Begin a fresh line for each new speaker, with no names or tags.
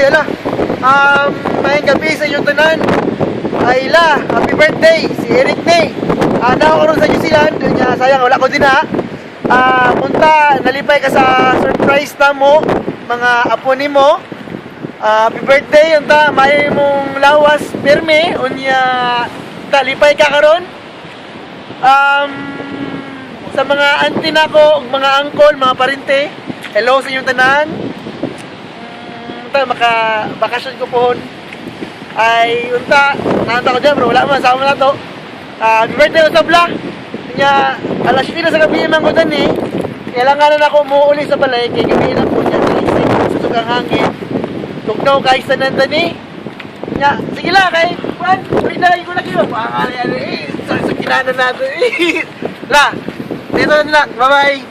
Oy, ala. Mayang gabi sa inyong tanan. Ay la, happy birthday si Eric Nay. Nakukulong sa New Zealand. Sayang, wala ko din ha. Punta, nalipay ka sa surprise na mo, mga apo ni mo. Happy birthday, unta, may mong lawas, pirme, unya, lipay ka karon. Sa mga auntie nako, mga uncle, mga parente, hello sa inyong tanan. Maka-bakasyon ko pohon. Ay, unta, nanta ko dyan bro, wala man, sama na to. Happy birthday unta bla. Kanya, alas 7 sa gabi man ko dan eh. Kailangan ako muuli sa balay, kaya gabi na po niya, susog ang hangin. Tugnaw kahit sa nandan eh. Kanya, sige lang kay, kuhan, ulit na lagi ko na kayo. Sa kinanan natin eh. La, dito na lang, bye bye.